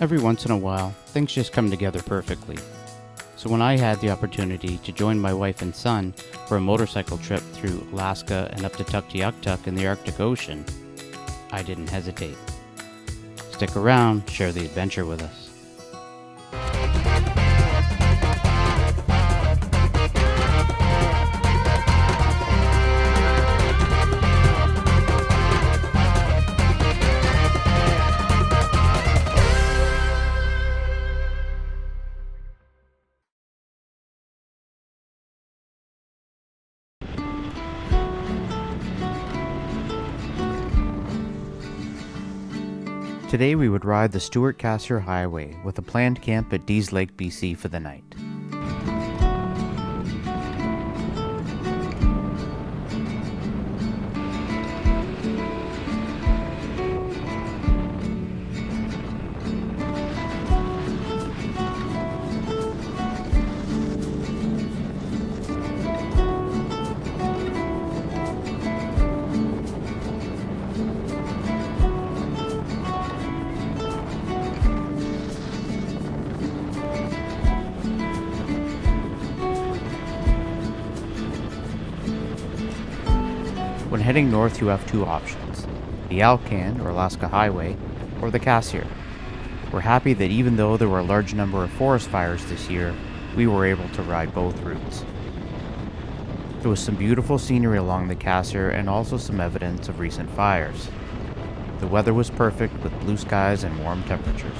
Every once in a while, things just come together perfectly. So when I had the opportunity to join my wife and son for a motorcycle trip through Alaska and up to Tuktoyaktuk in the Arctic Ocean, I didn't hesitate. Stick around, share the adventure with us. Today we would ride the Stewart Cassiar Highway with a planned camp at Teslin Lake, BC for the night. When heading north, you have two options, the Alcan or Alaska Highway, or the Cassiar. We're happy that even though there were a large number of forest fires this year, we were able to ride both routes. There was some beautiful scenery along the Cassiar and also some evidence of recent fires. The weather was perfect with blue skies and warm temperatures.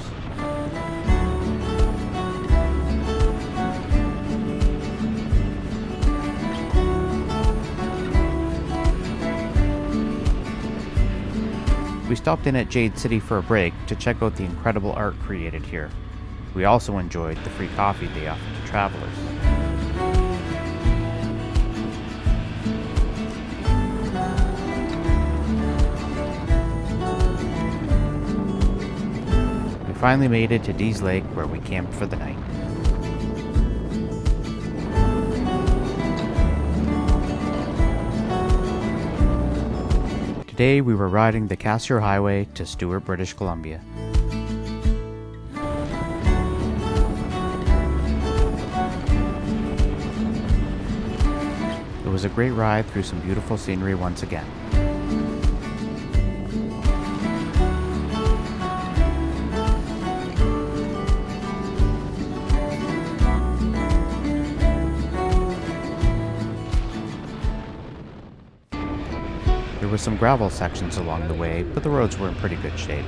We stopped in at Jade City for a break to check out the incredible art created here. We also enjoyed the free coffee they offer to travelers. We finally made it to Teslin Lake where we camped for the night. Today we were riding the Cassiar Highway to Stewart, British Columbia. It was a great ride through some beautiful scenery once again. There were some gravel sections along the way, but the roads were in pretty good shape.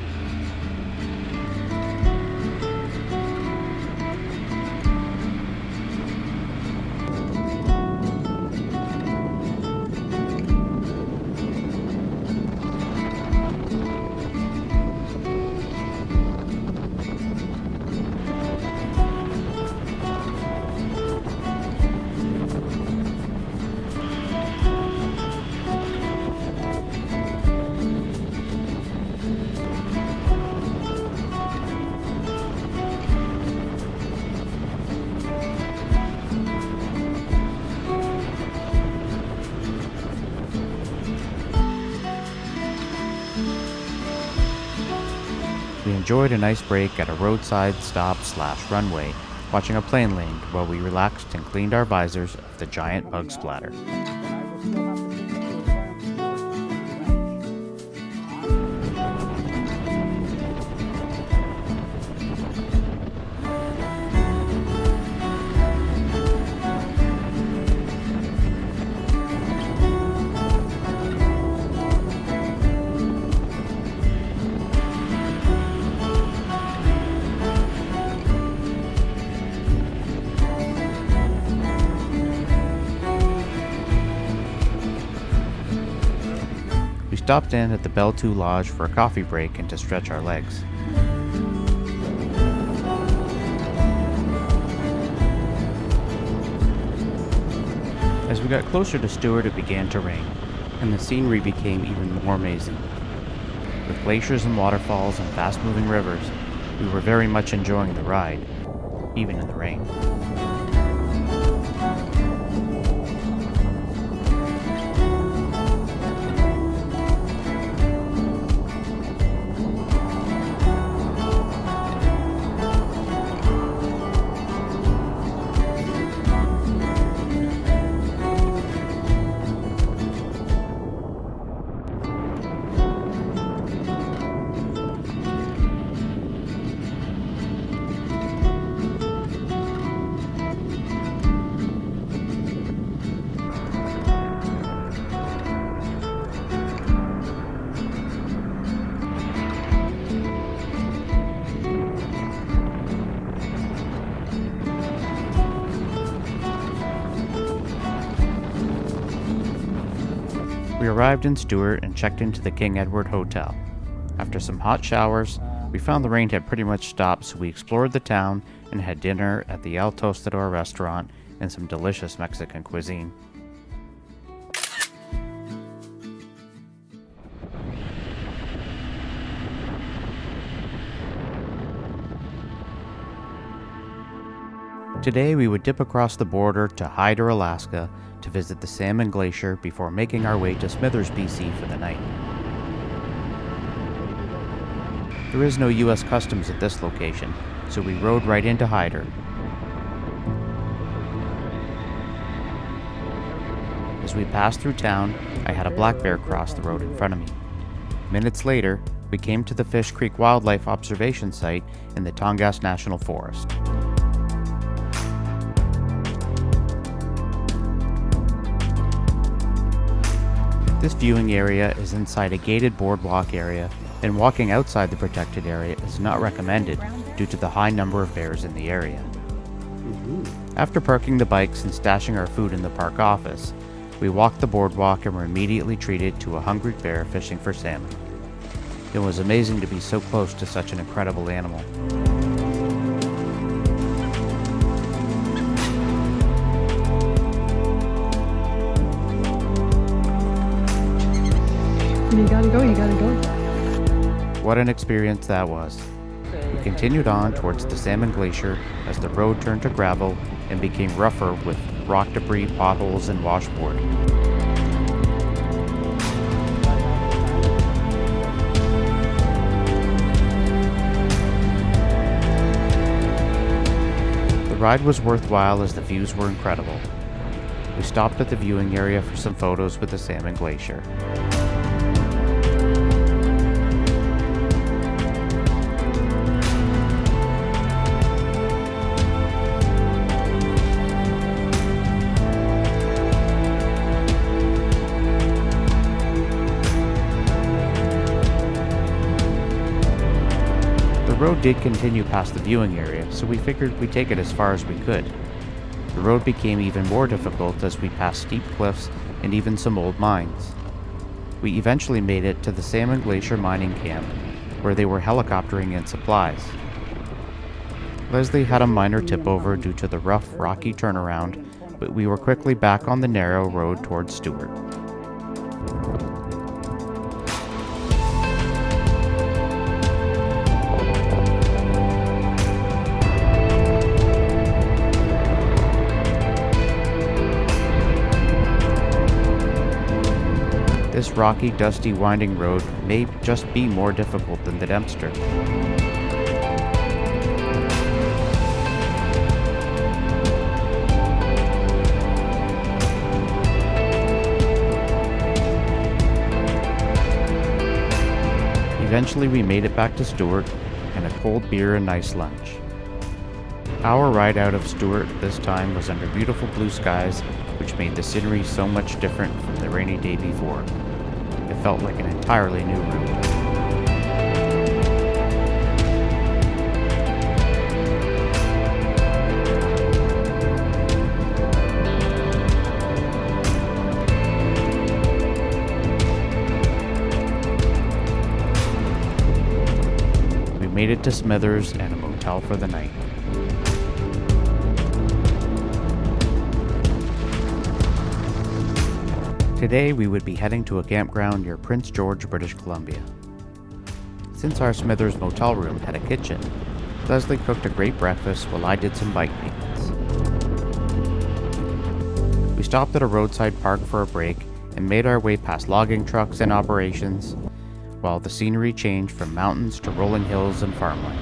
We enjoyed a nice break at a roadside stop/runway, watching a plane land while we relaxed and cleaned our visors of the giant bug splatter. We stopped in at the Belle Two Lodge for a coffee break and to stretch our legs. As we got closer to Stewart, it began to rain, and the scenery became even more amazing. With glaciers and waterfalls and fast-moving rivers, we were very much enjoying the ride, even in the rain. arrived in Stewart and checked into the King Edward Hotel. After some hot showers, we found the rain had pretty much stopped, so we explored the town and had dinner at the El Tostador restaurant and some delicious Mexican cuisine. Today we would dip across the border to Hyder, Alaska to visit the Salmon Glacier before making our way to Smithers, BC for the night. There is no US Customs at this location, so we rode right into Hyder. As we passed through town, I had a black bear cross the road in front of me. Minutes later, we came to the Fish Creek Wildlife Observation Site in the Tongass National Forest. This viewing area is inside a gated boardwalk area, and walking outside the protected area is not recommended due to the high number of bears in the area. After parking the bikes and stashing our food in the park office, we walked the boardwalk and were immediately treated to a hungry bear fishing for salmon. It was amazing to be so close to such an incredible animal. You gotta go. What an experience that was. We continued on towards the Salmon Glacier as the road turned to gravel and became rougher with rock debris, potholes, and washboard. The ride was worthwhile as the views were incredible. We stopped at the viewing area for some photos with the Salmon Glacier. The road did continue past the viewing area, so we figured we'd take it as far as we could. The road became even more difficult as we passed steep cliffs and even some old mines. We eventually made it to the Salmon Glacier mining camp, where they were helicoptering in supplies. Leslie had a minor tip over due to the rough, rocky turnaround, but we were quickly back on the narrow road towards Stewart. This rocky, dusty, winding road may just be more difficult than the Dempster. Eventually we made it back to Stewart and a cold beer and nice lunch. Our ride out of Stewart this time was under beautiful blue skies, which made the scenery so much different from the rainy day before. It felt like an entirely new route. We made it to Smithers and a motel for the night. Today we would be heading to a campground near Prince George, British Columbia. Since our Smithers motel room had a kitchen, Leslie cooked a great breakfast while I did some bike maintenance. We stopped at a roadside park for a break and made our way past logging trucks and operations, while the scenery changed from mountains to rolling hills and farmland.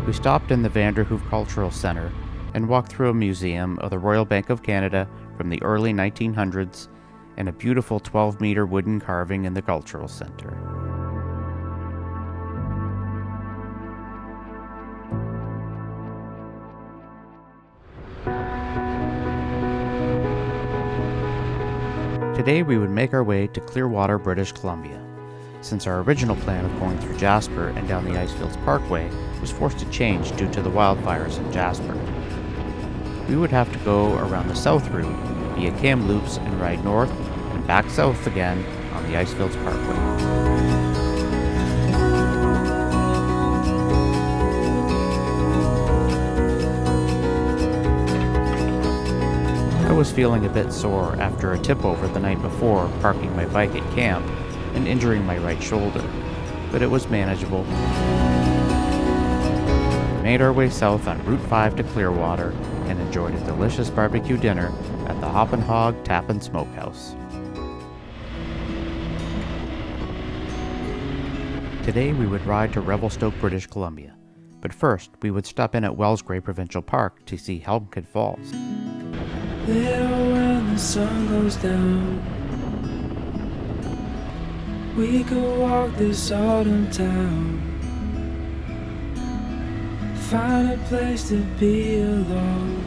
We stopped in the Vanderhoof Cultural Centre and walked through a museum of the Royal Bank of Canada from the early 1900s and a beautiful 12-meter wooden carving in the Cultural Centre. Today we would make our way to Clearwater, British Columbia. since our original plan of going through Jasper and down the Icefields Parkway was forced to change due to the wildfires in Jasper. We would have to go around the south route via Kamloops and ride north and back south again on the Icefields Parkway. I was feeling a bit sore after a tip over the night before parking my bike at camp and injuring my right shoulder, but it was manageable. We made our way south on Route 5 to Clearwater and enjoyed a delicious barbecue dinner at the Hop and Hog Tap and Smokehouse. Today we would ride to Revelstoke, British Columbia, but first we would stop in at Wells Grey Provincial Park to see HelmecknFalls. There when the sun goes down, we could walk this autumn town, find a place to be alone,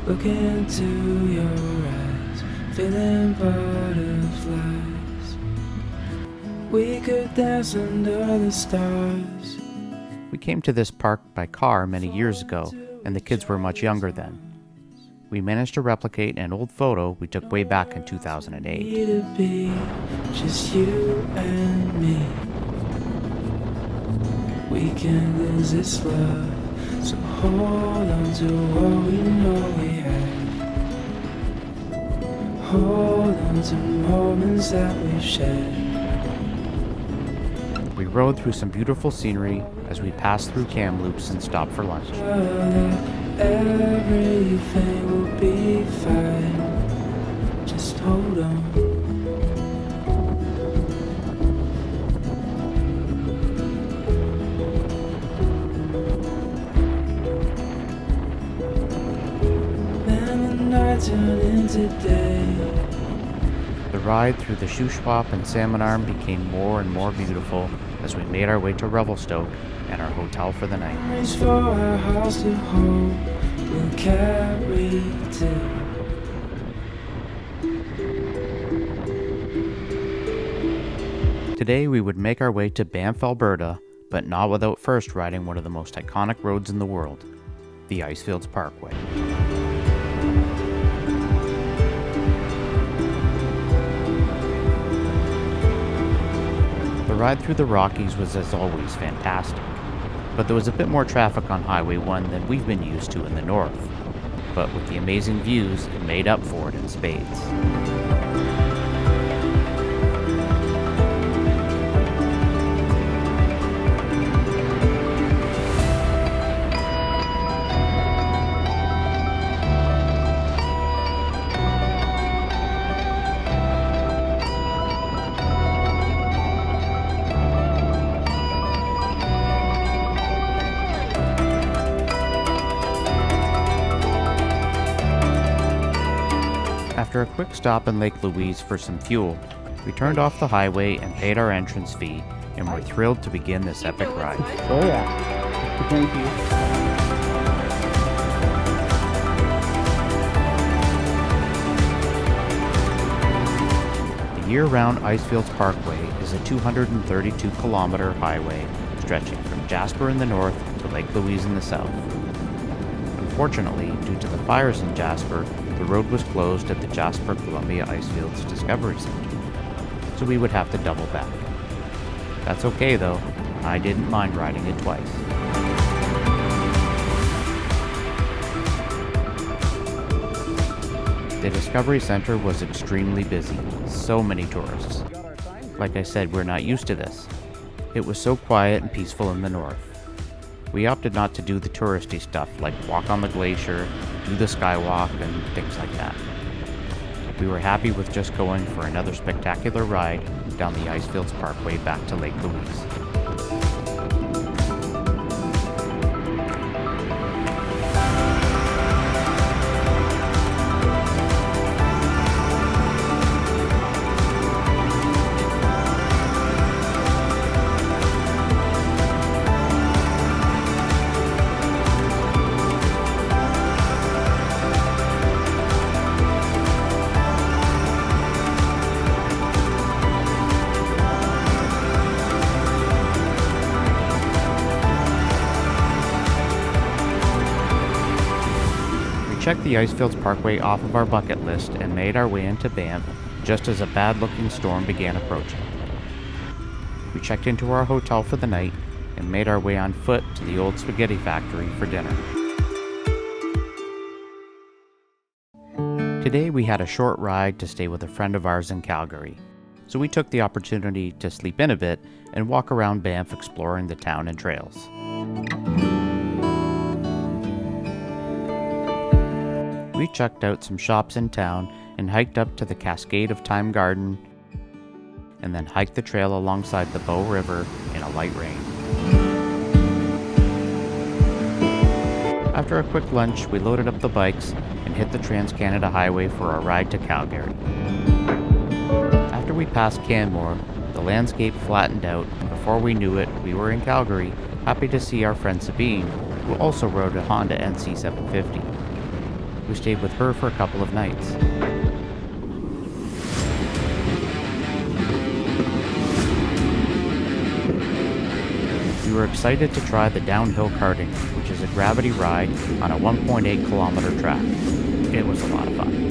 look into your eyes, feeling butterflies. We could dance under the stars. We came to this park by car many years ago, and the kids were much younger then. We managed to replicate an old photo we took way back in 2008. To be just you and me. We can lose this love, so hold on to what we know we have. Hold on to moments that we've shared. We rode through some beautiful scenery as we passed through Kamloops and stopped for lunch. Everything will be fine. Just hold on. Then the night turned into day. The ride through the Shuswap and Salmon Arm became more and more beautiful as we made our way to Revelstoke and our hotel for the night. Memories for our house to hold, we'll carry too. Today we would make our way to Banff, Alberta, but not without first riding one of the most iconic roads in the world, the Icefields Parkway. The ride through the Rockies was as always fantastic, but there was a bit more traffic on Highway 1 than we've been used to in the north. But with the amazing views, it made up for it in spades. After a quick stop in Lake Louise for some fuel, we turned off the highway and paid our entrance fee, and were thrilled to begin this epic ride. Oh yeah. Thank you. The year-round Icefields Parkway is a 232-kilometer highway stretching from Jasper in the north to Lake Louise in the south. Unfortunately, due to the fires in Jasper, the road was closed at the Jasper Columbia Icefields Discovery Center, so we would have to double back. That's okay though, I didn't mind riding it twice. The Discovery Center was extremely busy, so many tourists. Like I said, we're not used to this. It was so quiet and peaceful in the north. We opted not to do the touristy stuff like walk on the glacier, do the skywalk, and things like that. We were happy with just going for another spectacular ride down the Icefields Parkway back to Lake Louise. checked the Icefields Parkway off of our bucket list and made our way into Banff just as a bad-looking storm began approaching. We checked into our hotel for the night and made our way on foot to the old spaghetti factory for dinner. Today we had a short ride to stay with a friend of ours in Calgary, so we took the opportunity to sleep in a bit and walk around Banff exploring the town and trails. We checked out some shops in town and hiked up to the Cascade of Time Garden, and then hiked the trail alongside the Bow River in a light rain. After a quick lunch, we loaded up the bikes and hit the Trans-Canada Highway for our ride to Calgary. After we passed Canmore, the landscape flattened out, and before we knew it, we were in Calgary, happy to see our friend Sabine, who also rode a Honda NC750. We stayed with her for a couple of nights. We were excited to try the downhill karting, which is a gravity ride on a 1.8 kilometer track. It was a lot of fun.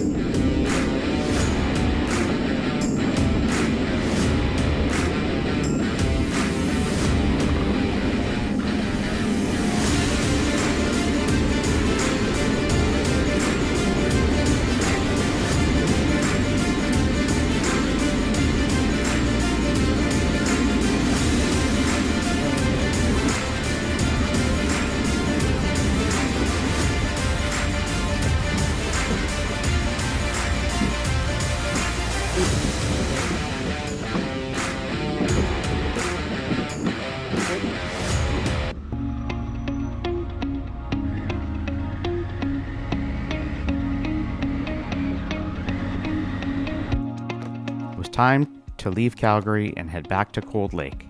It was time to leave Calgary and head back to Cold Lake.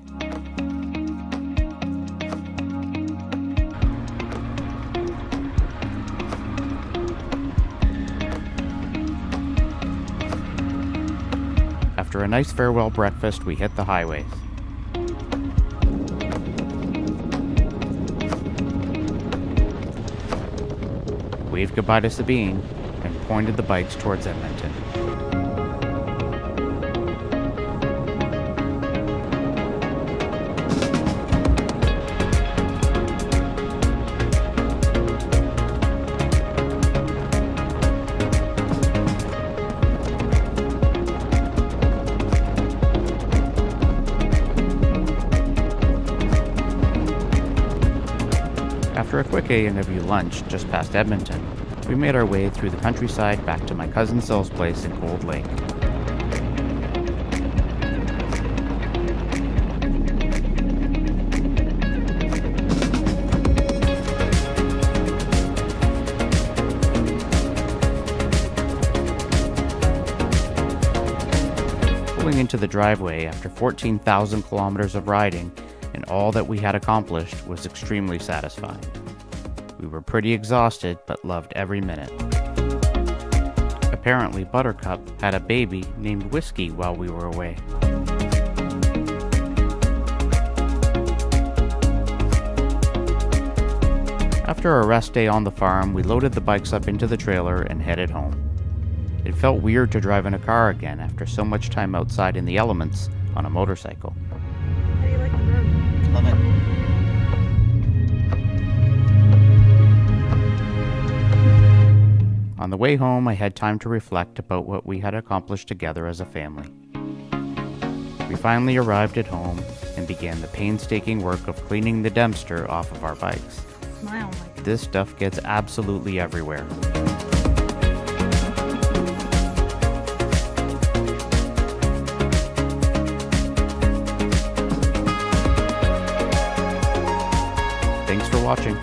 After a nice farewell breakfast, we hit the highways. Waved goodbye to Sabine and pointed the bikes towards Edmonton. After a quick A&W lunch just past Edmonton, we made our way through the countryside back to my cousin Syl's place in Cold Lake. Pulling into the driveway after 14,000 kilometers of riding, and all that we had accomplished was extremely satisfying. We were pretty exhausted, but loved every minute. Apparently, Buttercup had a baby named Whiskey while we were away. After a rest day on the farm, we loaded the bikes up into the trailer and headed home. It felt weird to drive in a car again after so much time outside in the elements on a motorcycle. How do you like the road? Love it. On the way home, I had time to reflect about what we had accomplished together as a family. We finally arrived at home and began the painstaking work of cleaning the Dempster off of our bikes. Smile, Mike. This stuff gets absolutely everywhere. Thanks for watching.